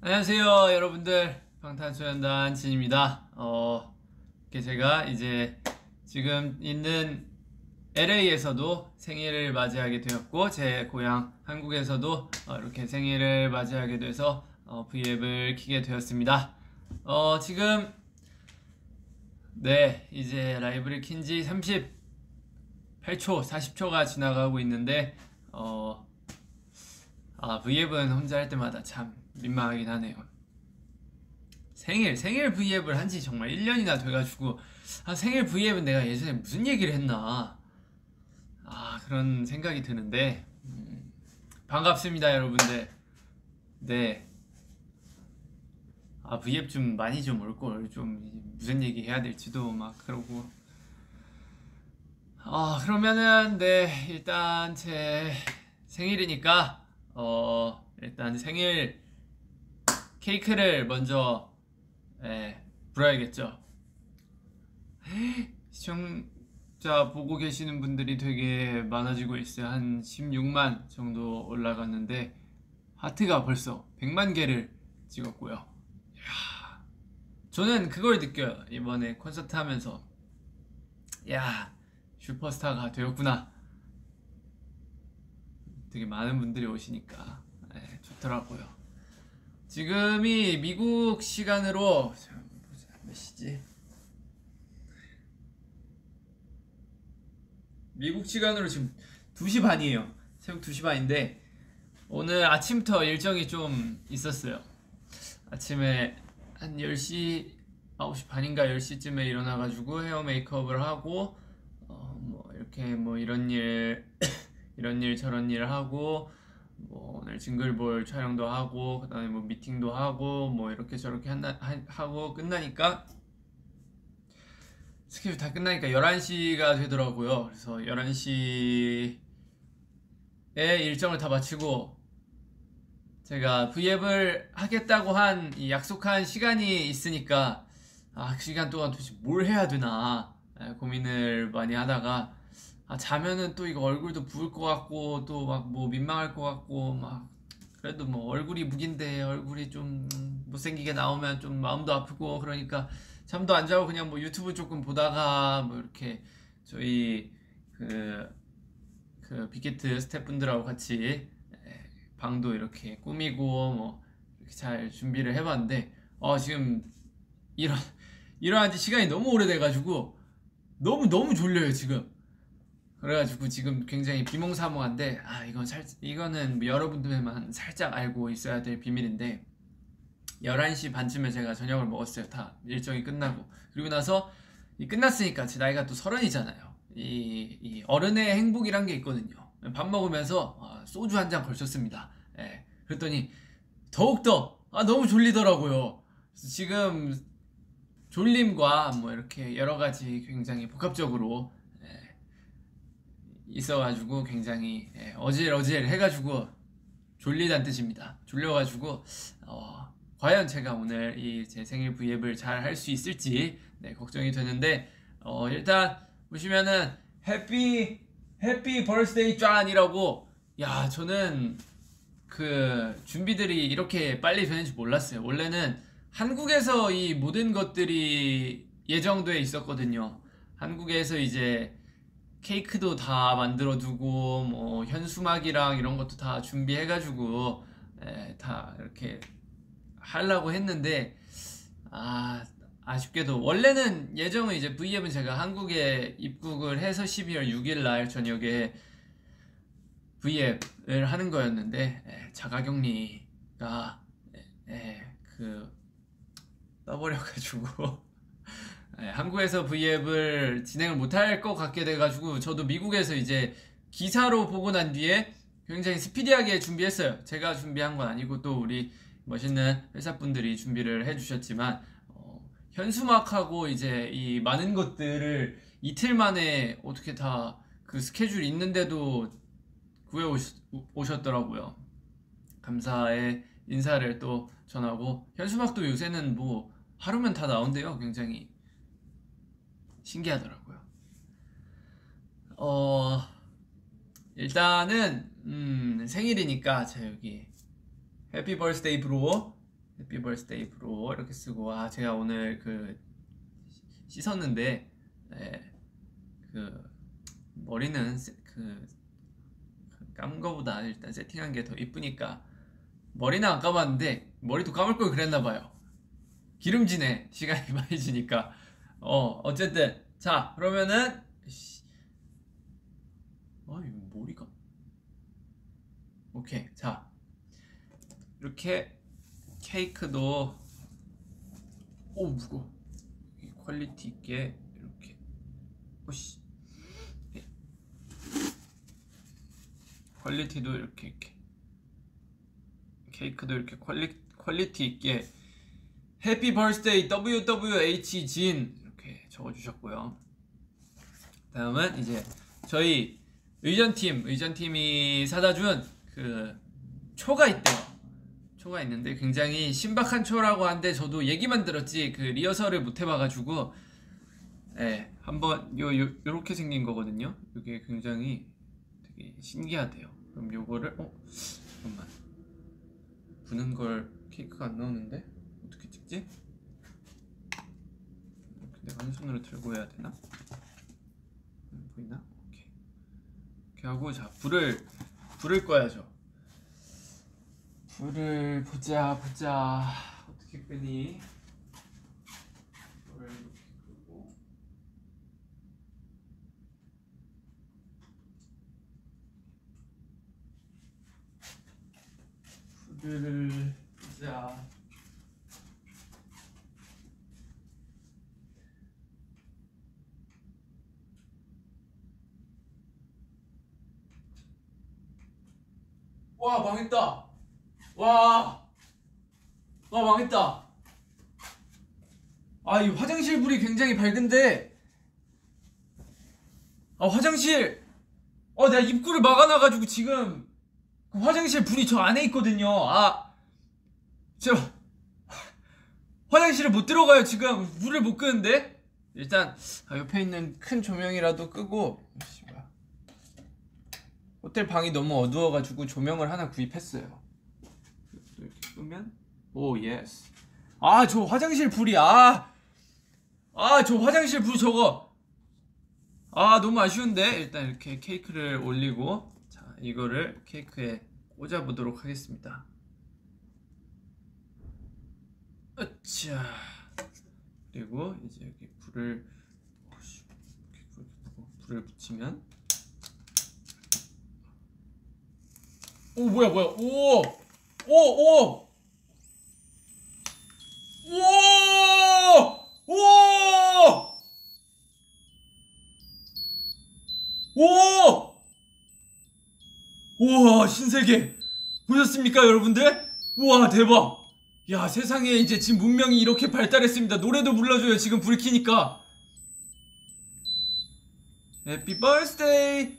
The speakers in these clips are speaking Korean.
안녕하세요 여러분들, 방탄소년단 진입니다. 이렇게 제가 이제 지금 있는 LA에서도 생일을 맞이하게 되었고, 제 고향 한국에서도 이렇게 생일을 맞이하게 돼서 V앱을 키게 되었습니다. 지금 네, 이제 라이브를 킨지 38초 40초가 지나가고 있는데 V앱은 혼자 할 때마다 참 민망하긴 하네요. 생일 V앱을 한지 정말 1년이나 돼가지고, 생일 V앱은 내가 예전에 무슨 얘기를 했나, 그런 생각이 드는데, 반갑습니다 여러분들. 네, V앱 좀 많이 좀 올걸, 좀 무슨 얘기 해야 될지도 막 그러고. 그러면은 네, 일단 제 생일이니까 일단 생일 케이크를 먼저 불어야겠죠. 시청자 보고 계시는 분들이 되게 많아지고 있어요. 한 16만 정도 올라갔는데 하트가 벌써 100만 개를 찍었고요. 이야, 저는 그걸 느껴요. 이번에 콘서트 하면서, 야, 슈퍼스타가 되었구나. 되게 많은 분들이 오시니까 좋더라고요. 지금이 미국 시간으로 몇 시지? 미국 시간으로 지금 2시 반이에요. 새벽 2시 반인데 오늘 아침부터 일정이 좀 있었어요. 아침에 한 10시, 9시 반인가 10시쯤에 일어나가지고 헤어 메이크업을 하고 뭐 이렇게 뭐 이런 일 이런 일 저런 일 하고, 뭐 오늘 징글볼 촬영도 하고, 그 다음에 뭐 미팅도 하고, 뭐 이렇게 저렇게 하고 끝나니까, 스케줄 다 끝나니까 11시가 되더라고요. 그래서 11시에 일정을 다 마치고, 제가 V앱을 하겠다고 한 이 약속한 시간이 있으니까, 그 시간 동안 도대체 뭘 해야 되나 고민을 많이 하다가, 자면은 또 이거 얼굴도 부을 것 같고, 또 막 뭐 민망할 것 같고, 막 그래도 뭐 얼굴이 무긴데 얼굴이 좀 못생기게 나오면 좀 마음도 아프고, 그러니까 잠도 안 자고 그냥 뭐 유튜브 조금 보다가 뭐 이렇게 저희 그 빅히트 스태프분들하고 같이 방도 이렇게 꾸미고 뭐 이렇게 잘 준비를 해봤는데, 지금 일어난 지 시간이 너무 오래돼가지고 너무 졸려요 지금. 그래가지고 지금 굉장히 비몽사몽한데, 이거는 뭐 여러분들만 살짝 알고 있어야 될 비밀인데, 11시 반쯤에 제가 저녁을 먹었어요. 다 일정이 끝나고. 그리고 나서 끝났으니까 제 나이가 또 30이잖아요. 이 어른의 행복이란 게 있거든요. 밥 먹으면서 소주 한 잔 걸쳤습니다. 그랬더니 더욱더 너무 졸리더라고요. 그래서 지금 졸림과 뭐 이렇게 여러 가지 굉장히 복합적으로 있어가지고 굉장히 어질어질 해가지고 졸리단 뜻입니다. 졸려가지고 과연 제가 오늘 이 제 생일 V앱을 잘 할 수 있을지 걱정이 되는데, 일단 보시면은 해피 버스데이 짠이라고, 야, 저는 그 준비들이 이렇게 빨리 되는지 몰랐어요. 원래는 한국에서 이 모든 것들이 예정돼 있었거든요. 한국에서 이제 케이크도 다 만들어 두고 뭐 현수막이랑 이런 것도 다 준비해가지고 다 이렇게 하려고 했는데, 아쉽게도 원래는 예정은 이제 V앱은 제가 한국에 입국을 해서 12월 6일 날 저녁에 V앱을 하는 거였는데, 자가격리가 떠버려가지고 한국에서 V앱을 진행을 못할 것 같게 돼가지고, 저도 미국에서 이제 기사로 보고 난 뒤에 굉장히 스피디하게 준비했어요. 제가 준비한 건 아니고 또 우리 멋있는 회사분들이 준비를 해주셨지만, 현수막하고 이제 이 많은 것들을 이틀 만에 어떻게 다 그 스케줄 있는데도 구해 오셨더라고요. 감사의 인사를 또 전하고, 현수막도 요새는 뭐 하루면 다 나온대요. 굉장히 신기하더라고요. 일단은 생일이니까 자, 여기 해피 버스데이 브로 해피 버스데이 브로 이렇게 쓰고, 아 제가 오늘 그 씻었는데 그 머리는 그 감은 거보다 일단 세팅한 게 더 이쁘니까 머리는 안 감았는데 머리도 감을 걸 그랬나봐요. 기름지네. 시간이 많이 지니까. 어쨌든 자 그러면은 이거 머리가 오케이. 자 이렇게 케이크도 무거워. 퀄리티 있게 이렇게 오씨 퀄리티도 이렇게 케이크도 이렇게 퀄리티 있게 해피 버스데이 WWH 진 이렇게 적어주셨고요. 다음은 이제 저희 의전팀이 사다준 그 초가 있대요. 초가 있는데 굉장히 신박한 초라고 하는데 저도 얘기만 들었지 그 리허설을 못 해봐가지고 한번 요렇게 생긴 거거든요. 이게 굉장히 되게 신기하대요. 그럼 요거를 잠깐만 부는 걸 케이크가 안 나오는데 어떻게 찍지? 내가 한 손으로 들고 해야 되나? 보이나? 오케이. 이렇게 하고 자 불을 꺼야죠. 불을 보자 어떻게 끄니? 불을 이렇게 끄고 불을 보자. 와 망했다. 와 망했다. 이 화장실 불이 굉장히 밝은데 화장실 내가 입구를 막아놔가지고 지금 그 화장실 불이 저 안에 있거든요. 저 화장실에 못 들어가요. 지금 불을 못 끄는데 일단 옆에 있는 큰 조명이라도 끄고 호텔 방이 너무 어두워가지고 조명을 하나 구입했어요. 이렇게 끄면 오 예스. 저 화장실 불이 저 화장실 불 저거 너무 아쉬운데 일단 이렇게 케이크를 올리고 자 이거를 케이크에 꽂아 보도록 하겠습니다. 으쌰. 그리고 이제 여기 불을 붙이면 뭐야 우와 신세계 보셨습니까 여러분들? 우와 대박. 야 세상에 이제 지금 문명이 이렇게 발달했습니다. 노래도 불러줘요 지금 불 켜니까. Happy birthday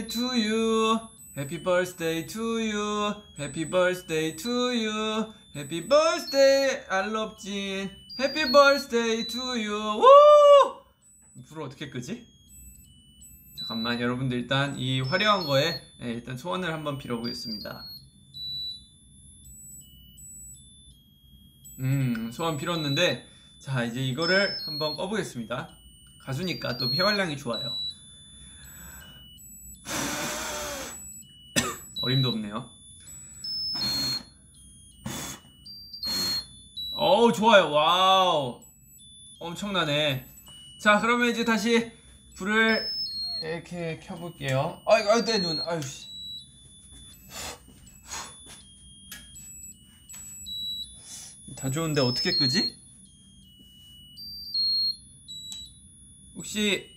to you. Happy birthday to you. Happy birthday to you. Happy birthday I love 진. Happy birthday to you. 우! 불을 어떻게 끄지? 잠깐만 여러분들 일단 이 화려한 거에 일단 소원을 한번 빌어보겠습니다. 소원 빌었는데 자 이제 이거를 한번 꺼보겠습니다. 가수니까 또 폐활량이 좋아요. 어림도 없네요. 좋아요. 와우 엄청나네. 자 그러면 이제 다시 불을 이렇게 켜볼게요. 내 눈 아유씨. 다 좋은데 어떻게 끄지? 혹시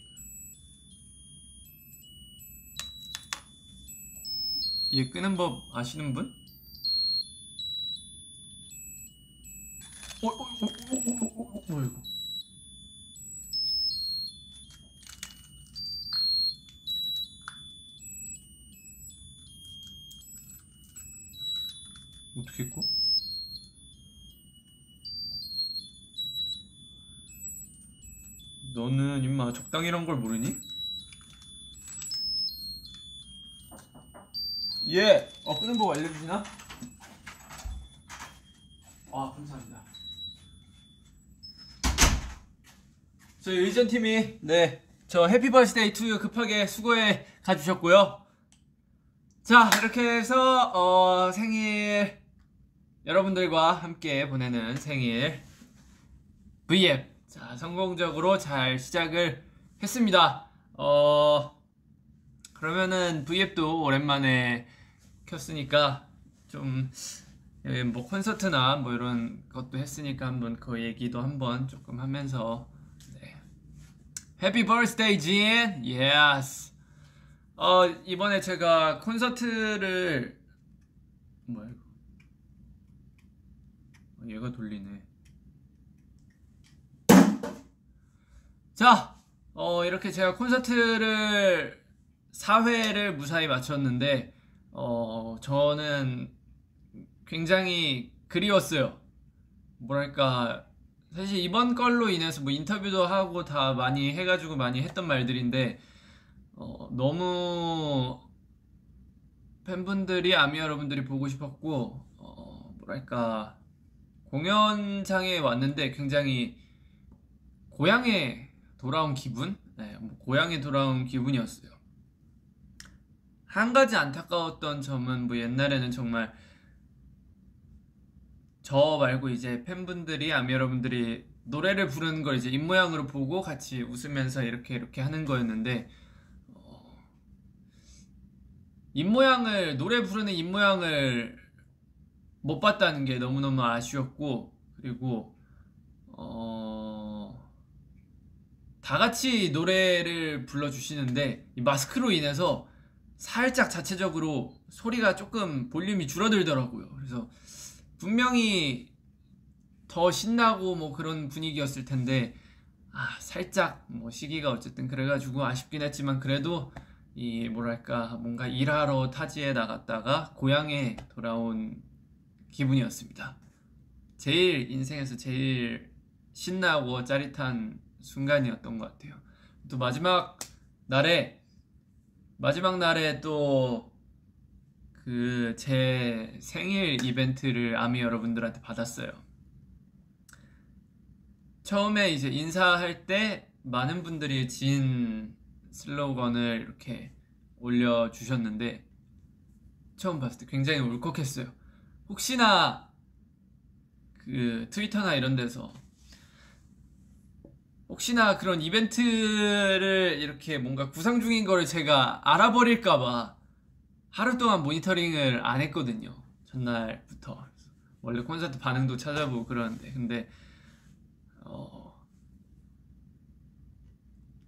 얘 끄는 법 아시는 분? 뭐야 이거? 어떻게 꺼? 너는 임마 적당이란 걸 모르니? 끄는 법 알려주시나? 감사합니다. 저희 의전팀이 저 해피 버스데이 투유 급하게 수거해 가주셨고요. 자, 이렇게 해서 생일 여러분들과 함께 보내는 생일 V앱 자, 성공적으로 잘 시작을 했습니다. 그러면은 V앱도 오랜만에 켰으니까 좀 뭐 콘서트나 뭐 이런 것도 했으니까 한번 그 얘기도 한번 조금 하면서 해피 버스데이 진! 예스! 이번에 제가 콘서트를 뭐야 이거 얘가 돌리네. 자! 이렇게 제가 콘서트를 4회를 무사히 마쳤는데 저는 굉장히 그리웠어요. 뭐랄까 사실 이번 걸로 인해서 뭐 인터뷰도 하고 다 많이 해가지고 많이 했던 말들인데 너무 팬분들이 아미 여러분들이 보고 싶었고 뭐랄까 공연장에 왔는데 굉장히 고향에 돌아온 기분? 뭐 고향에 돌아온 기분이었어요. 한 가지 안타까웠던 점은 뭐 옛날에는 정말 저 말고 이제 팬분들이 아미 여러분들이 노래를 부르는 걸 이제 입모양으로 보고 같이 웃으면서 이렇게 하는 거였는데 입모양을 노래 부르는 입모양을 못 봤다는 게 너무너무 아쉬웠고 그리고 다 같이 노래를 불러주시는데 이 마스크로 인해서 살짝 자체적으로 소리가 조금 볼륨이 줄어들더라고요. 그래서 분명히 더 신나고 뭐 그런 분위기였을 텐데 살짝 뭐 시기가 어쨌든 그래가지고 아쉽긴 했지만 그래도 이 뭐랄까 뭔가 일하러 타지에 나갔다가 고향에 돌아온 기분이었습니다. 제일 인생에서 제일 신나고 짜릿한 순간이었던 것 같아요. 또 마지막 날에 또 그 제 생일 이벤트를 아미 여러분들한테 받았어요. 처음에 이제 인사할 때 많은 분들이 진 슬로건을 이렇게 올려주셨는데 처음 봤을 때 굉장히 울컥했어요. 혹시나 그 트위터나 이런 데서 혹시나 그런 이벤트를 이렇게 뭔가 구상 중인 거를 제가 알아버릴까봐 하루 동안 모니터링을 안 했거든요. 전날부터. 원래 콘서트 반응도 찾아보고 그러는데 근데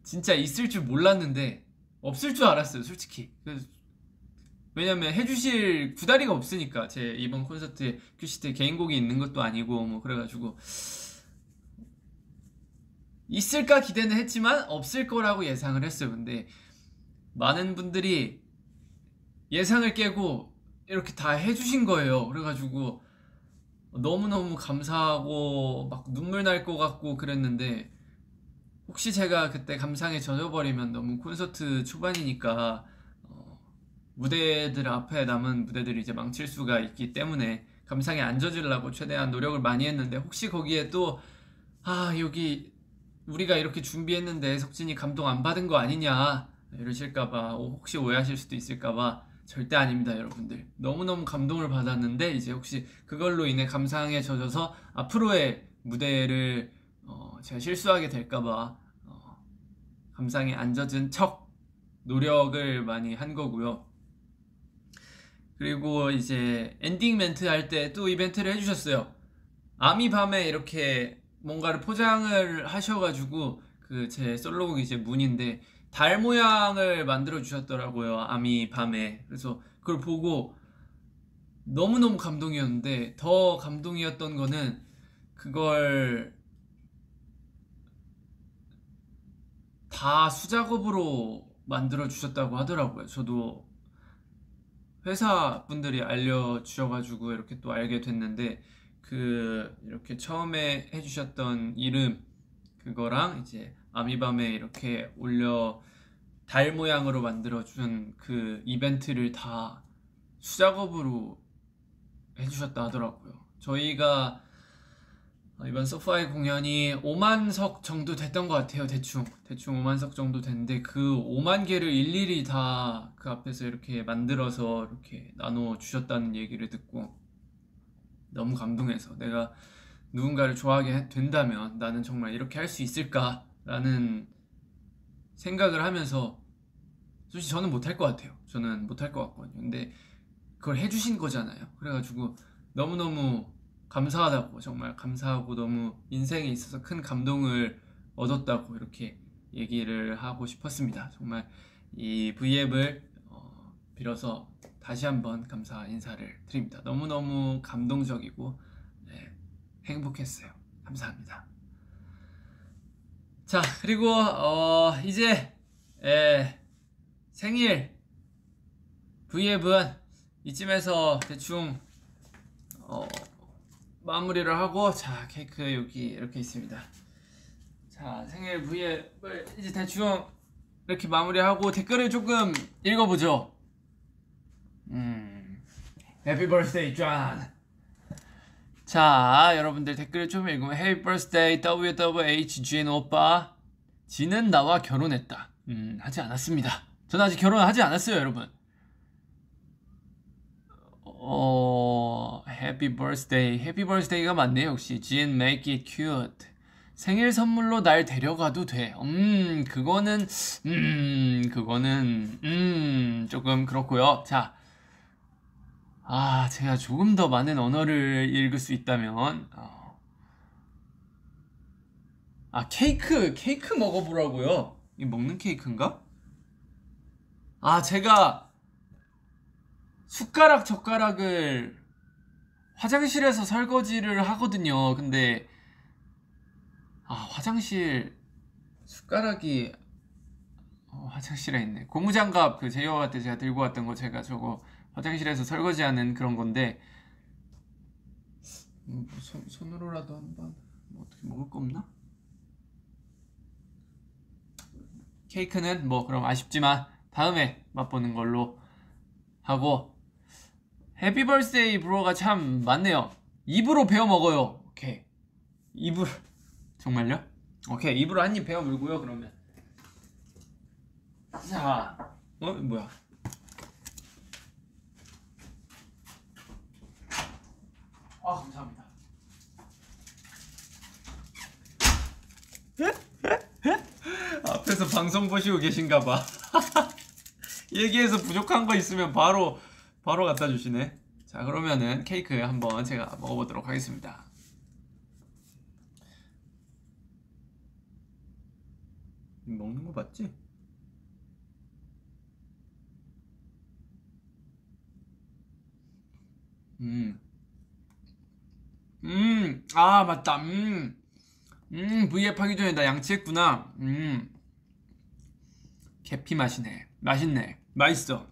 진짜 있을 줄 몰랐는데 없을 줄 알았어요, 솔직히. 왜냐면 해주실 구다리가 없으니까 제 이번 콘서트에 큐시트에 개인곡이 있는 것도 아니고 뭐 그래가지고 있을까 기대는 했지만 없을 거라고 예상을 했어요. 근데 많은 분들이 예상을 깨고 이렇게 다 해주신 거예요. 그래가지고 너무너무 감사하고 막 눈물 날 것 같고 그랬는데 혹시 제가 그때 감상에 젖어버리면 너무 콘서트 초반이니까 무대들 앞에 남은 무대들이 이제 망칠 수가 있기 때문에 감상에 안 젖으려고 최대한 노력을 많이 했는데 혹시 거기에 또 여기 우리가 이렇게 준비했는데 석진이 감동 안 받은 거 아니냐 이러실까봐 혹시 오해하실 수도 있을까봐 절대 아닙니다, 여러분들. 너무너무 감동을 받았는데 이제 혹시 그걸로 인해 감상에 젖어서 앞으로의 무대를 제가 실수하게 될까봐 감상에 안 젖은 척 노력을 많이 한 거고요. 그리고 이제 엔딩 멘트 할 때 또 이벤트를 해주셨어요. 아미 밤에 이렇게 뭔가를 포장을 하셔가지고 그 제 솔로곡 이제 문인데 달 모양을 만들어 주셨더라고요. 아미 밤에. 그래서 그걸 보고 너무너무 감동이었는데 더 감동이었던 거는 그걸 다 수작업으로 만들어 주셨다고 하더라고요. 저도 회사 분들이 알려주셔가지고 이렇게 또 알게 됐는데 그 이렇게 처음에 해주셨던 이름 그거랑 이제 아미밤에 이렇게 올려 달 모양으로 만들어준 그 이벤트를 다 수작업으로 해주셨다 하더라고요. 저희가 이번 소파의 공연이 5만 석 정도 됐던 것 같아요. 대충 5만 석 정도 됐는데 그 5만 개를 일일이 다 그 앞에서 이렇게 만들어서 이렇게 나눠 주셨다는 얘기를 듣고 너무 감동해서 내가 누군가를 좋아하게 된다면 나는 정말 이렇게 할 수 있을까라는 생각을 하면서 솔직히 저는 못할 것 같아요. 저는 못할 것 같거든요. 근데 그걸 해주신 거잖아요. 그래가지고 너무너무 감사하다고, 정말 감사하고 너무 인생에 있어서 큰 감동을 얻었다고 이렇게 얘기를 하고 싶었습니다. 정말 이 V앱을 빌어서 다시 한번 감사 인사를 드립니다. 너무너무 감동적이고 행복했어요. 감사합니다. 자, 그리고 이제 생일 V앱은 이쯤에서 대충 마무리를 하고, 자, 케이크 여기 이렇게 있습니다. 자, 생일 V앱을 이제 대충 이렇게 마무리하고 댓글을 조금 읽어보죠. Happy birthday, John. 자, 여러분들 댓글을 좀 읽으면 Happy birthday, WWHGN 오빠. 지는 나와 결혼했다. 하지 않았습니다. 저는 아직 결혼하지 않았어요, 여러분. Happy birthday. Happy birthday가 맞네요, 역시. Jin, make it cute. 생일 선물로 날 데려가도 돼. 그거는 조금 그렇고요. 자, 제가 조금 더 많은 언어를 읽을 수 있다면, 케이크 먹어보라고요. 이 먹는 케이크인가? 제가 숟가락 젓가락을 화장실에서 설거지를 하거든요. 근데 화장실 숟가락이 화장실에 있네. 고무장갑 그 제이홉 때 제가 들고 왔던 거, 제가 저거 화장실에서 설거지하는 그런 건데 손으로라도 한번 어떻게 먹을 거 없나? 케이크는 그럼 아쉽지만 다음에 맛보는 걸로 하고, 해피 벌스데이 브로가 참 많네요. 입으로 베어 먹어요. 오케이, 입으로. 정말요? 오케이, 입으로 한 입 베어 물고요. 그러면 자, 뭐야? 감사합니다. 앞에서 방송 보시고 계신가봐. 얘기해서 부족한 거 있으면 바로 갖다 주시네. 자, 그러면은 케이크 한번 제가 먹어보도록 하겠습니다. 먹는 거 맞지? 맞다. V앱 하기 전에 나 양치했구나. 계피 맛이네. 맛있네. 맛있어.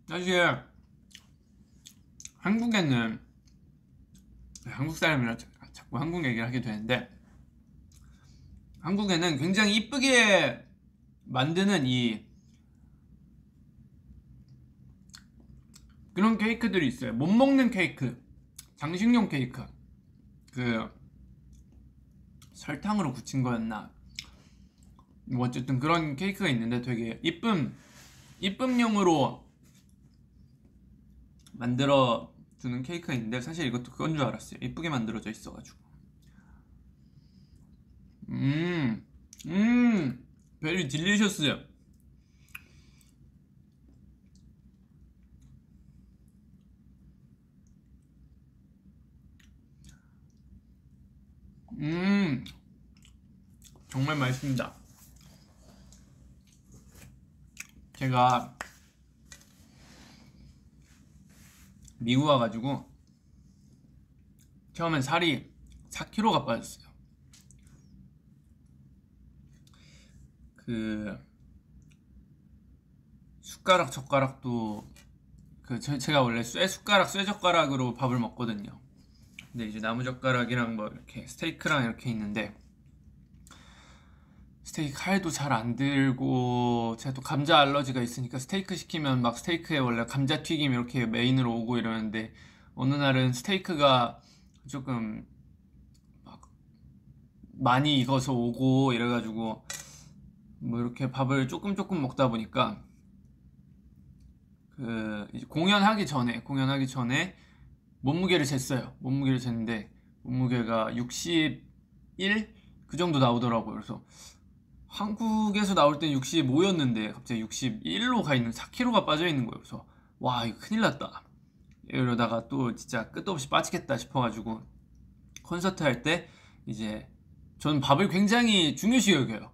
사실 한국에는, 한국 사람이라 자꾸 한국 얘기를 하게 되는데, 한국에는 굉장히 이쁘게 만드는 그런 케이크들이 있어요. 못 먹는 케이크, 장식용 케이크, 그 설탕으로 굳힌 거였나, 어쨌든 그런 케이크가 있는데 되게 이쁨용으로 만들어 주는 케이크가 있는데, 사실 이것도 그건 줄 알았어요. 이쁘게 만들어져 있어가지고. 베리 딜리셔스. 정말 맛있습니다. 제가 미국 와가지고 처음엔 살이 4kg가 빠졌어요. 그 숟가락 젓가락도 제가 원래 쇠젓가락으로 밥을 먹거든요. 근데 이제 나무젓가락이랑 이렇게 스테이크랑 이렇게 있는데, 스테이크 칼도 잘 안 들고, 제가 또 감자 알러지가 있으니까 스테이크 시키면 막 스테이크에 원래 감자튀김 이렇게 메인으로 오고 이러는데, 어느 날은 스테이크가 조금 막 많이 익어서 오고 이래가지고 뭐 이렇게 밥을 조금 먹다 보니까 이제 공연하기 전에 몸무게를 쟀어요. 몸무게를 쟀는데 몸무게가 61? 그 정도 나오더라고요. 그래서 한국에서 나올 땐 65였는데 갑자기 61로 가 있는 4kg가 빠져 있는 거예요. 그래서 와, 이거 큰일 났다. 이러다가 또 진짜 끝도 없이 빠지겠다 싶어가지고 콘서트 할 때 이제 저는 밥을 굉장히 중요시 여겨요.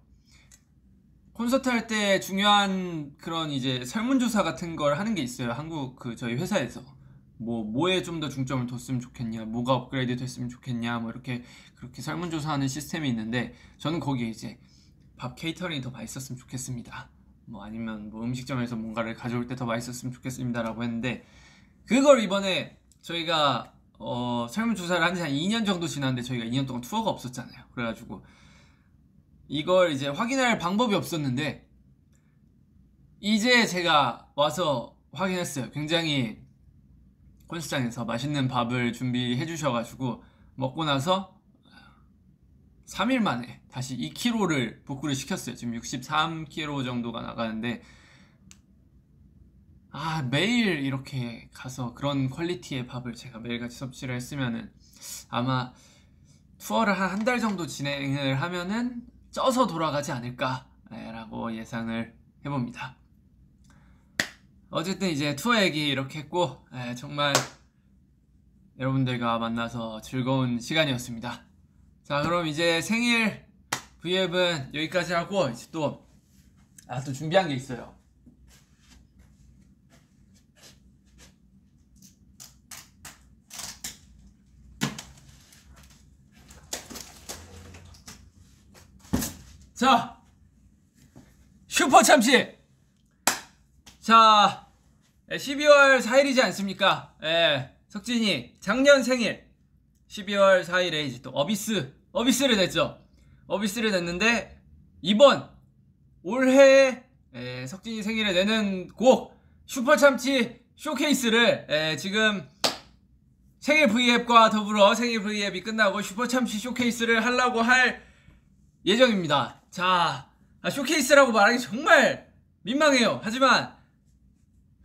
콘서트 할 때 중요한 그런 이제 설문조사 같은 걸 하는 게 있어요. 한국 저희 회사에서 뭐에 좀 더 중점을 뒀으면 좋겠냐, 뭐가 업그레이드 됐으면 좋겠냐, 뭐 이렇게 그렇게 설문조사하는 시스템이 있는데, 저는 거기에 이제 밥 케이터링이 더 맛있었으면 좋겠습니다, 뭐 아니면 뭐 음식점에서 뭔가를 가져올 때 더 맛있었으면 좋겠습니다 라고 했는데, 그걸 이번에 저희가 설문조사를 한 지 한 2년 정도 지났는데 저희가 2년 동안 투어가 없었잖아요. 그래가지고 이걸 이제 확인할 방법이 없었는데 이제 제가 와서 확인했어요. 굉장히 콘서트장에서 맛있는 밥을 준비해 주셔가지고 먹고 나서 3일 만에 다시 2kg를 복구를 시켰어요. 지금 63kg 정도가 나가는데, 매일 이렇게 가서 그런 퀄리티의 밥을 제가 매일같이 섭취를 했으면은 아마 투어를 한 달 정도 진행을 하면은 쪄서 돌아가지 않을까라고 예상을 해봅니다. 어쨌든 이제 투어 얘기 이렇게 했고, 정말 여러분들과 만나서 즐거운 시간이었습니다. 자, 그럼 이제 생일 V앱은 여기까지 하고, 이제 또 준비한 게 있어요. 자, 슈퍼참치! 자, 12월 4일이지 않습니까? 석진이 작년 생일 12월 4일에 이제 또 어비스를 냈죠. 어비스를 냈는데 이번 올해 석진이 생일에 내는 곡 슈퍼참치 쇼케이스를 지금 생일 V앱과 더불어 생일 V앱이 끝나고 슈퍼참치 쇼케이스를 하려고 할 예정입니다. 자, 쇼케이스라고 말하기 정말 민망해요. 하지만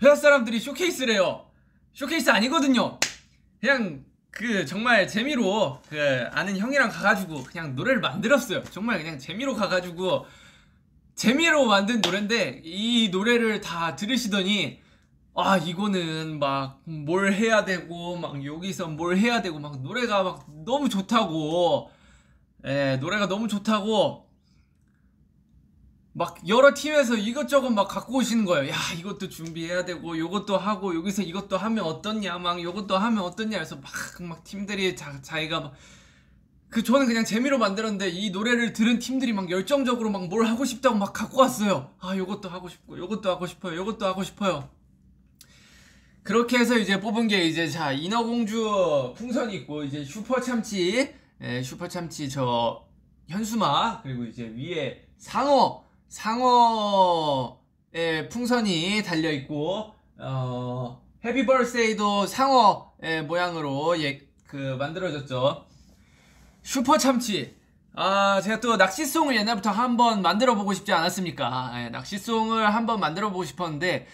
회사 사람들이 쇼케이스래요. 쇼케이스 아니거든요. 그냥 정말 재미로 아는 형이랑 가가지고 그냥 노래를 만들었어요. 정말 그냥 재미로 가가지고 재미로 만든 노래인데, 이 노래를 다 들으시더니 이거는 막 뭘 해야 되고 막 여기서 뭘 해야 되고 막 노래가 막 너무 좋다고, 노래가 너무 좋다고 막 여러 팀에서 이것저것 막 갖고 오시는 거예요. 야, 이것도 준비해야 되고 요것도 하고 여기서 이것도 하면 어떻냐, 막 요것도 하면 어떻냐 해서 막 팀들이 자기가 막 저는 그냥 재미로 만들었는데, 이 노래를 들은 팀들이 막 열정적으로 막 뭘 하고 싶다고 막 갖고 왔어요. 요것도 하고 싶고 요것도 하고 싶어요, 요것도 하고 싶어요. 그렇게 해서 이제 뽑은 게 이제 인어공주 풍선이 있고, 이제 슈퍼참치 저 현수막, 그리고 이제 위에 상어의 풍선이 달려있고, 해피 버스데이도 상어의 모양으로 만들어졌죠. 슈퍼참치. 제가 또 낚시송을 옛날부터 한번 만들어보고 싶지 않았습니까? 낚시송을 한번 만들어보고 싶었는데,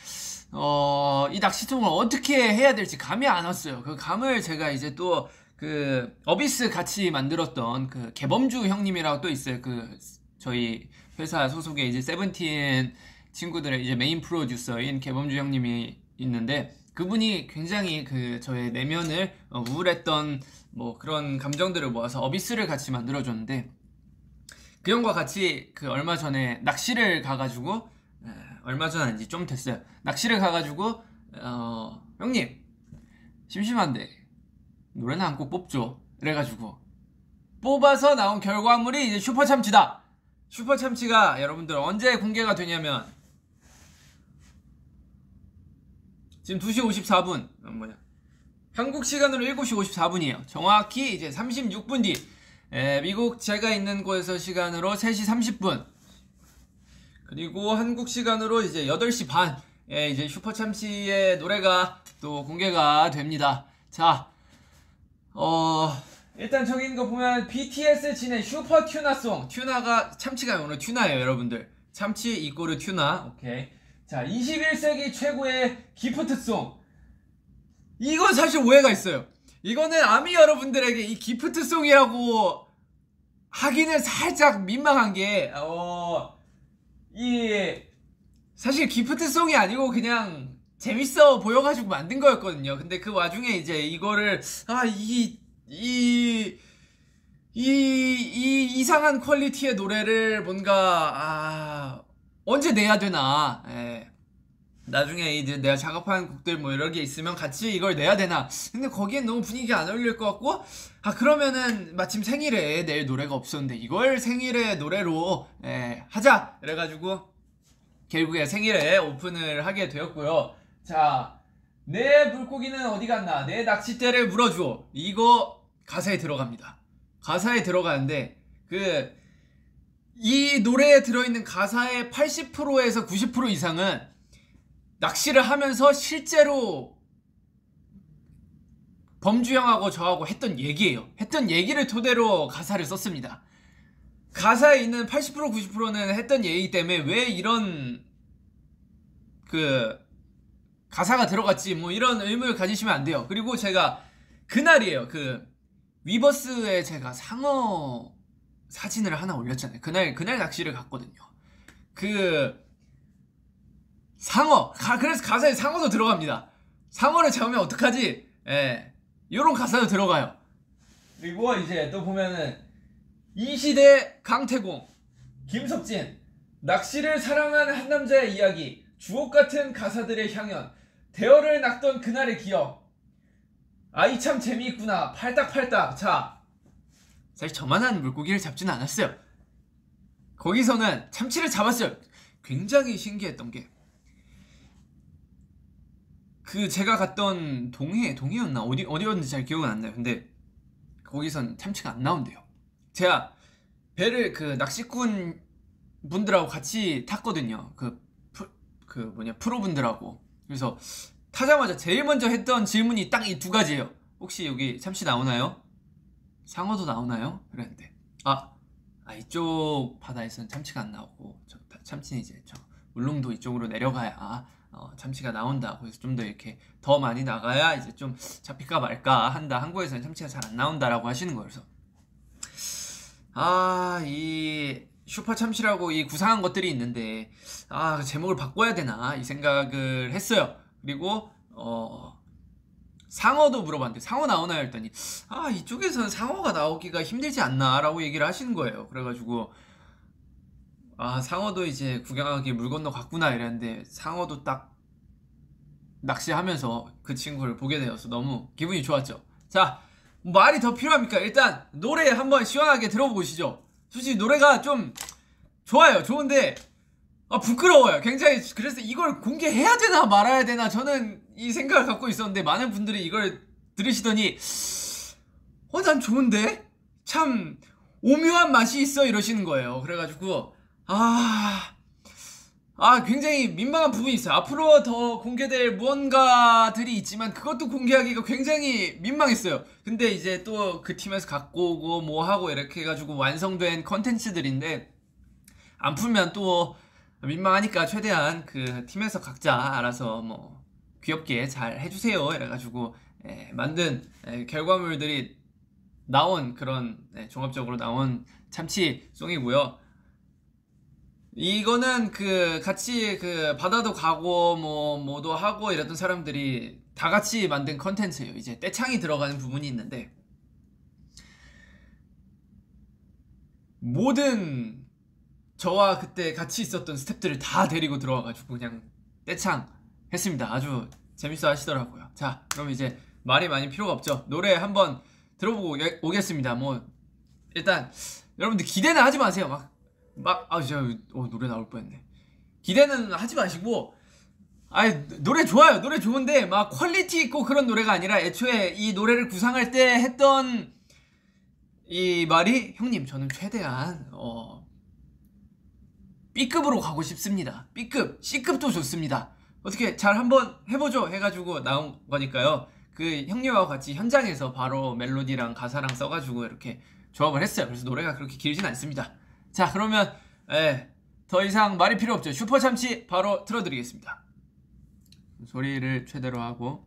이 낚시송을 어떻게 해야 될지 감이 안 왔어요. 그 감을 제가 이제 또 어비스 같이 만들었던 개범주 형님이라고 또 있어요. 저희 회사 소속의 이제 세븐틴 친구들의 이제 메인 프로듀서인 개범주 형님이 있는데, 그분이 굉장히 저의 내면을 우울했던 뭐 그런 감정들을 모아서 어비스를 같이 만들어줬는데, 그 형과 같이 얼마 전에 낚시를 가가지고, 얼마 전 아닌지 좀 됐어요. 낚시를 가가지고 형님 심심한데 노래나 한 곡 뽑죠. 그래가지고 뽑아서 나온 결과물이 이제 슈퍼참치다. 슈퍼참치가 여러분들 언제 공개가 되냐면 지금 2시 54분 한국 시간으로 7시 54분이에요 정확히 이제 36분 뒤, 미국 제가 있는 곳에서 시간으로 3시 30분 그리고 한국 시간으로 이제 8시 반에 이제 슈퍼참치의 노래가 또 공개가 됩니다. 자, 일단 저기 있는 거 보면 BTS 진의 슈퍼 튜나송. 튜나가 참치가 오늘 튜나예요, 여러분들. 참치 이꼬르 튜나. 오케이. 자, 21세기 최고의 기프트송. 이건 사실 오해가 있어요. 이거는 아미 여러분들에게 이 기프트송이라고 하기는 살짝 민망한 게, 사실 기프트송이 아니고 그냥 재밌어 보여가지고 만든 거였거든요. 근데 그 와중에 이제 이거를, 이상한 퀄리티의 노래를 뭔가, 언제 내야 되나. 예. 나중에 이제 내가 작업한 곡들 뭐 여러 개 있으면 같이 이걸 내야 되나. 근데 거기엔 너무 분위기가 안 어울릴 것 같고, 그러면은 마침 생일에 낼 노래가 없었는데 이걸 생일에 노래로 하자. 그래가지고 결국에 생일에 오픈을 하게 되었고요. 자, 내 물고기는 어디 갔나? 내 낚싯대를 물어줘. 이거 가사에 들어갑니다. 가사에 들어가는데 이 노래에 들어있는 가사의 80%에서 90% 이상은 낚시를 하면서 실제로 범주 형하고 저하고 했던 얘기예요. 했던 얘기를 토대로 가사를 썼습니다. 가사에 있는 80% 90%는 했던 얘기 때문에 왜 이런 가사가 들어갔지 뭐 이런 의문을 가지시면 안 돼요. 그리고 제가 그날이에요. 위버스에 제가 상어 사진을 하나 올렸잖아요. 그날 낚시를 갔거든요. 상어, 그래서 가사에 상어도 들어갑니다. 상어를 잡으면 어떡하지? 요런 가사도 들어가요. 그리고 이제 또 보면은 이 시대 강태공, 김석진, 낚시를 사랑한 한 남자의 이야기, 주옥같은 가사들의 향연, 대어를 낚던 그날의 기억, 아이 참 재미있구나, 팔딱팔딱. 자, 사실 저만한 물고기를 잡지는 않았어요. 거기서는 참치를 잡았어요. 굉장히 신기했던 게 제가 갔던 동해였나? 어디였는지 잘 기억은 안 나요. 근데 거기선 참치가 안 나온대요. 제가 배를 낚시꾼 분들하고 같이 탔거든요. 프로분들하고. 그래서 타자마자 제일 먼저 했던 질문이 딱 이 두 가지예요. 혹시 여기 참치 나오나요? 상어도 나오나요? 그랬는데 이쪽 바다에서는 참치가 안 나오고 참치는 이제 울릉도 이쪽으로 내려가야 참치가 나온다. 그래서 좀 더 이렇게 더 많이 나가야 이제 좀 잡힐까 말까 한다. 한국에서는 참치가 잘 안 나온다라고 하시는 거예요. 그래서 이 슈퍼 참치라고 이 구상한 것들이 있는데 제목을 바꿔야 되나 이 생각을 했어요. 그리고 상어도 물어봤는데 상어 나오나요? 했더니 이쪽에서는 상어가 나오기가 힘들지 않나 라고 얘기를 하시는 거예요. 그래가지고 상어도 이제 구경하기 물 건너 갔구나 이랬는데 상어도 딱 낚시하면서 그 친구를 보게 되어서 너무 기분이 좋았죠. 자, 말이 더 필요합니까? 일단 노래 한번 시원하게 들어보시죠. 솔직히 노래가 좀 좋아요. 좋은데 부끄러워요. 굉장히. 그래서 이걸 공개해야 되나 말아야 되나 저는 이 생각을 갖고 있었는데 많은 분들이 이걸 들으시더니 난 좋은데? 참 오묘한 맛이 있어 이러시는 거예요. 그래가지고 굉장히 민망한 부분이 있어요. 앞으로 더 공개될 무언가들이 있지만 그것도 공개하기가 굉장히 민망했어요. 근데 이제 또 그 팀에서 갖고 오고 뭐 하고 이렇게 해가지고 완성된 컨텐츠들인데 안 풀면 또 민망하니까 최대한 그 팀에서 각자 알아서 뭐 귀엽게 잘 해주세요 이래가지고 만든 결과물들이 나온 그런 종합적으로 나온 참치송이고요. 이거는 같이 바다도 가고 뭐도 하고 이랬던 사람들이 다 같이 만든 컨텐츠예요. 이제 떼창이 들어가는 부분이 있는데 모든 저와 그때 같이 있었던 스태프들을 다 데리고 들어와가지고 그냥 떼창 했습니다. 아주 재밌어 하시더라고요. 자, 그럼 이제 말이 많이 필요가 없죠. 노래 한번 들어보고 오겠습니다. 일단 여러분들 기대는 하지 마세요. 노래 나올 뻔했네. 기대는 하지 마시고 노래 좋아요. 노래 좋은데 막 퀄리티 있고 그런 노래가 아니라 애초에 이 노래를 구상할 때 했던 이 말이 형님 저는 최대한 B급으로 가고 싶습니다. B급, C급도 좋습니다. 어떻게 잘 한번 해보죠 해가지고 나온 거니까요. 그 형님하고 같이 현장에서 바로 멜로디랑 가사랑 써가지고 이렇게 조합을 했어요. 그래서 노래가 그렇게 길진 않습니다. 자, 그러면 더 이상 말이 필요 없죠. 슈퍼참치 바로 틀어드리겠습니다. 소리를 최대로 하고.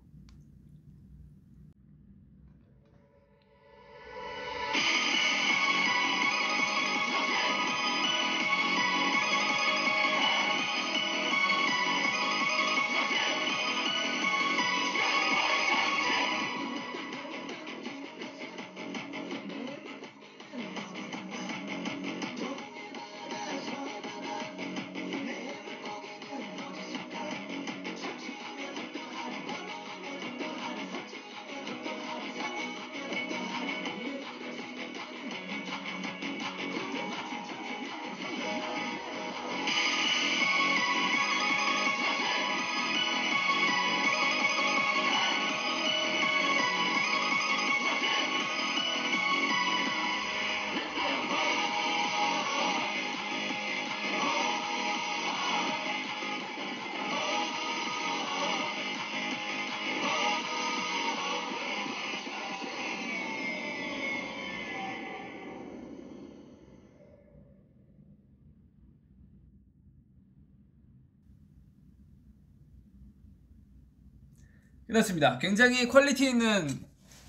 끝났습니다. 굉장히 퀄리티 있는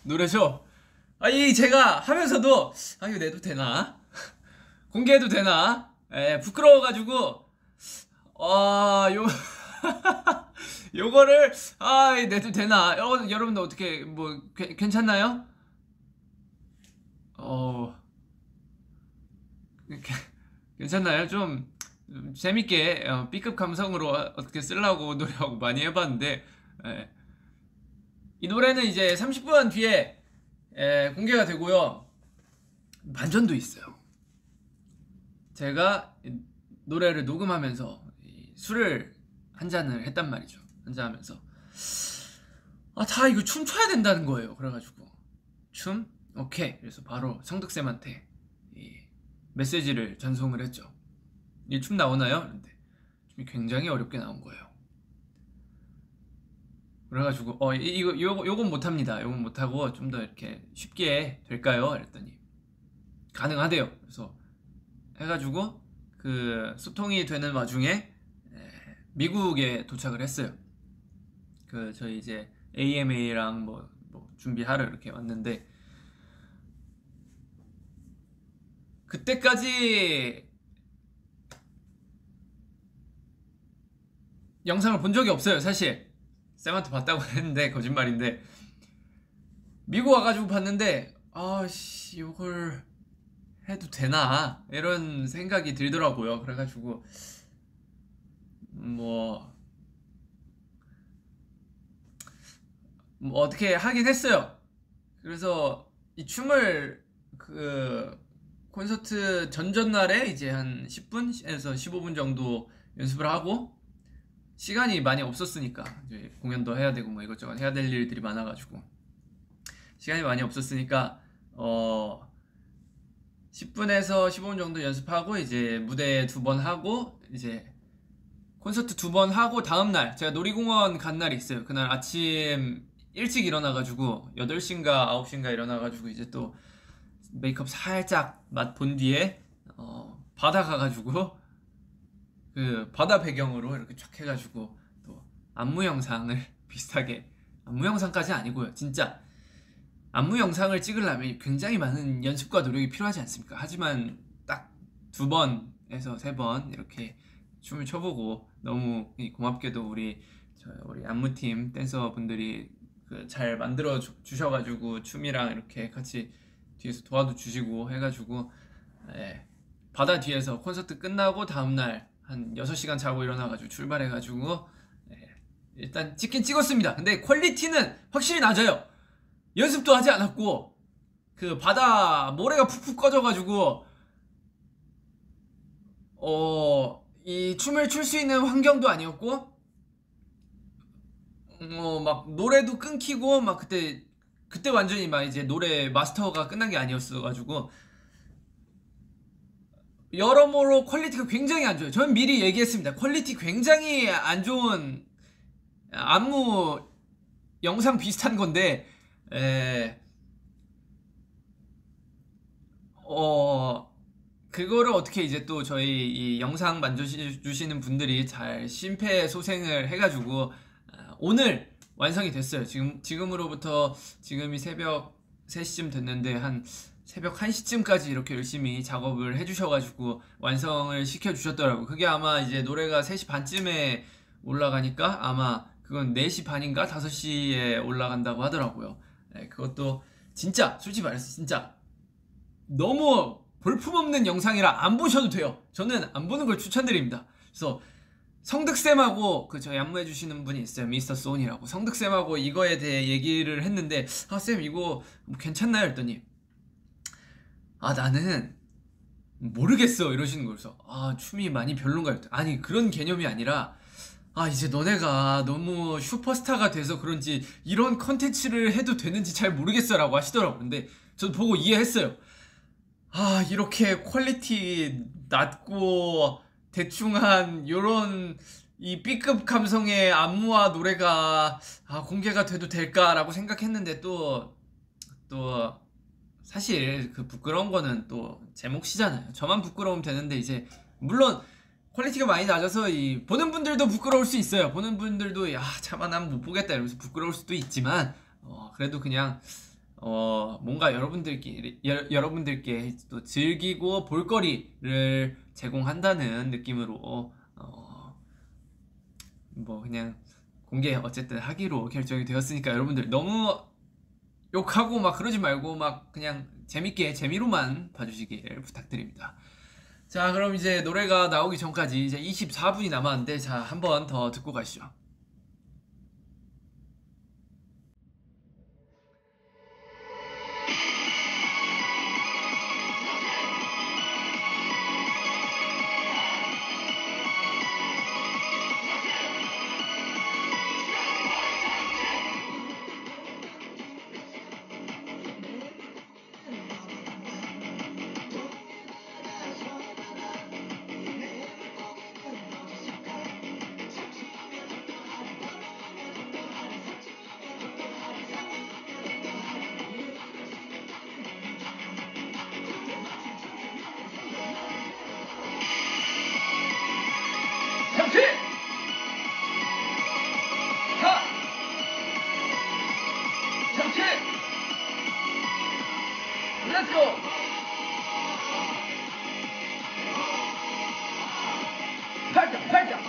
노래죠. 이 제가 하면서도 이거 내도 되나? 공개해도 되나? 부끄러워가지고 요 요거를 내도 되나? 여러분들 어떻게 뭐 괜찮나요? 괜찮나요? 좀 재밌게 B급 감성으로 어떻게 쓰려고 노력하고 많이 해봤는데 이 노래는 이제 30분 뒤에 공개가 되고요. 반전도 있어요. 제가 노래를 녹음하면서 술을 한 잔을 했단 말이죠. 한 잔 하면서 다 이거 춤춰야 된다는 거예요. 그래가지고 춤? 오케이. 그래서 바로 성덕쌤한테 메시지를 전송을 했죠. 이 춤 나오나요? 근데 춤이 굉장히 어렵게 나온 거예요. 그래가지고 요건 못합니다. 요건 못하고 좀 더 이렇게 쉽게 될까요? 그랬더니 가능하대요. 그래서 해가지고 그 소통이 되는 와중에 미국에 도착을 했어요. 그 저희 이제 AMA랑 뭐 준비하러 이렇게 왔는데 그때까지 영상을 본 적이 없어요. 사실 쌤한테 봤다고 했는데 거짓말인데 미국 와가지고 봤는데 요걸 해도 되나 이런 생각이 들더라고요. 그래가지고 뭐 어떻게 하긴 했어요. 그래서 이 춤을 그 콘서트 전전날에 이제 한 10분에서 15분 정도 연습을 하고 시간이 많이 없었으니까 이제 공연도 해야 되고 뭐 이것저것 해야 될 일들이 많아가지고 시간이 많이 없었으니까 10분에서 15분 정도 연습하고 이제 무대 2번 하고 이제 콘서트 2번 하고 다음날 제가 놀이공원 간 날이 있어요. 그날 아침 일찍 일어나가지고 8시인가 9시인가 일어나가지고 이제 또 메이크업 살짝 맛 본 뒤에 바다 가가지고 그 바다 배경으로 이렇게 쫙 해가지고 또 안무 영상을 비슷하게 안무 영상까지 아니고요. 진짜 안무 영상을 찍으려면 굉장히 많은 연습과 노력이 필요하지 않습니까? 하지만 딱 2번에서 3번 이렇게 춤을 춰보고 너무 고맙게도 우리 안무팀 댄서분들이 잘 만들어 주셔가지고 춤이랑 이렇게 같이 뒤에서 도와도 주시고 해가지고 바다 뒤에서 콘서트 끝나고 다음날 한 6시간 자고 일어나가지고 출발해가지고 일단 찍긴 찍었습니다. 근데 퀄리티는 확실히 낮아요. 연습도 하지 않았고 그 바다 모래가 푹푹 꺼져가지고 이 춤을 출 수 있는 환경도 아니었고 막 노래도 끊기고 막 그때 완전히 막 이제 노래 마스터가 끝난 게 아니었어가지고 여러모로 퀄리티가 굉장히 안 좋아요. 저는 미리 얘기했습니다. 퀄리티 굉장히 안 좋은 안무 영상 비슷한 건데, 그거를 어떻게 이제 또 저희 이 영상 만져주시는 분들이 잘 심폐소생을 해가지고 오늘 완성이 됐어요. 지금으로부터 지금이 새벽 3시쯤 됐는데 한 새벽 1시쯤까지 이렇게 열심히 작업을 해주셔가지고 완성을 시켜주셨더라고요. 그게 아마 이제 노래가 3시 반쯤에 올라가니까 아마 그건 4시 반인가 5시에 올라간다고 하더라고요. 그것도 진짜 솔직히 말해서 진짜 너무 볼품없는 영상이라 안 보셔도 돼요. 저는 안 보는 걸 추천드립니다. 그래서 성득쌤하고 그 저희 안무해주시는 분이 있어요. 미스터 소니라고. 성득쌤하고 이거에 대해 얘기를 했는데, 아, 쌤 이거 괜찮나요? 했더니, 아, 나는 모르겠어. 이러시는 거예요. 그래서, 아, 춤이 많이 별론가요? 아니, 그런 개념이 아니라, 아, 이제 너네가 너무 슈퍼스타가 돼서 그런지 이런 컨텐츠를 해도 되는지 잘 모르겠어 라고 하시더라고요. 근데 저도 보고 이해했어요. 아, 이렇게 퀄리티 낮고 대충한 요런 이 B급 감성의 안무와 노래가 공개가 돼도 될까라고 생각했는데 또 사실 그 부끄러운 거는 또 제 몫이잖아요. 저만 부끄러우면 되는데 이제 물론 퀄리티가 많이 낮아서 이 보는 분들도 부끄러울 수 있어요. 보는 분들도 야, 차마 난 못 보겠다 이러면서 부끄러울 수도 있지만 그래도 그냥 뭔가 여러분들께 또 즐기고 볼거리를 제공한다는 느낌으로 뭐 그냥 공개 어쨌든 하기로 결정이 되었으니까 여러분들 너무 욕하고 막 그러지 말고 막 그냥 재밌게 재미로만 봐주시길 부탁드립니다. 자, 그럼 이제 노래가 나오기 전까지 이제 24분이 남았는데 자, 한 번 더 듣고 가시죠. 잠시! 하! 잠시! 렛츠고! 팔자, 팔자!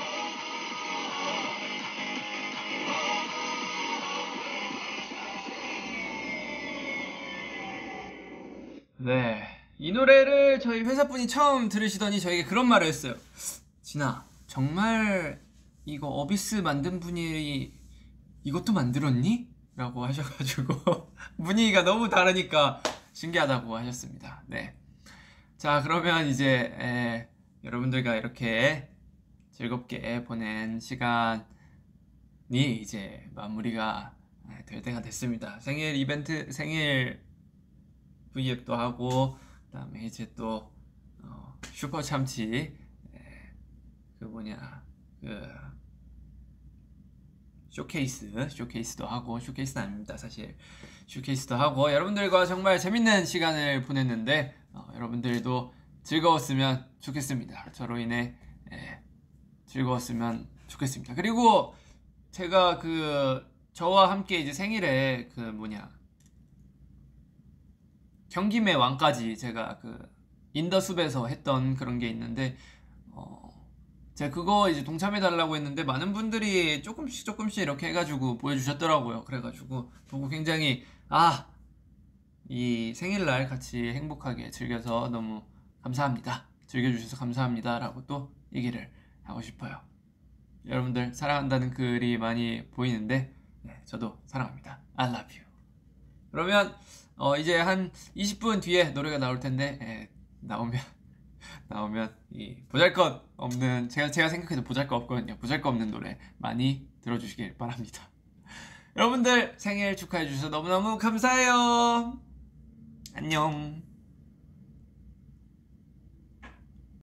네, 이 노래를 저희 회사분이 처음 들으시더니 저에게 그런 말을 했어요. 진아, 정말 이거 어비스 만든 분이 이것도 만들었니? 라고 하셔가지고 분위기가 너무 다르니까 신기하다고 하셨습니다. 네, 자, 그러면 이제 여러분들과 이렇게 즐겁게 보낸 시간이 이제 마무리가 될 때가 됐습니다. 생일 이벤트, 생일 V앱도 하고 그다음에 이제 또 슈퍼 참치 그 쇼케이스도 하고, 쇼케이스는 아닙니다 사실. 쇼케이스도 하고 여러분들과 정말 재밌는 시간을 보냈는데 여러분들도 즐거웠으면 좋겠습니다. 저로 인해 즐거웠으면 좋겠습니다. 그리고 제가 저와 함께 이제 생일에 경김의 왕까지 제가 인더숲에서 했던 그런 게 있는데 제가 그거 이제 동참해달라고 했는데 많은 분들이 조금씩 이렇게 해가지고 보여주셨더라고요. 그래가지고 보고 굉장히 이 생일날 같이 행복하게 즐겨서 너무 감사합니다. 즐겨주셔서 감사합니다 라고 또 얘기를 하고 싶어요. 여러분들 사랑한다는 글이 많이 보이는데 저도 사랑합니다. I love you. 그러면 이제 한 20분 뒤에 노래가 나올 텐데 나오면 이 보잘것없는 제가 생각해도 보잘것없거든요. 보잘것없는 노래 많이 들어주시길 바랍니다. 여러분들 생일 축하해 주셔서 너무너무 감사해요. 안녕.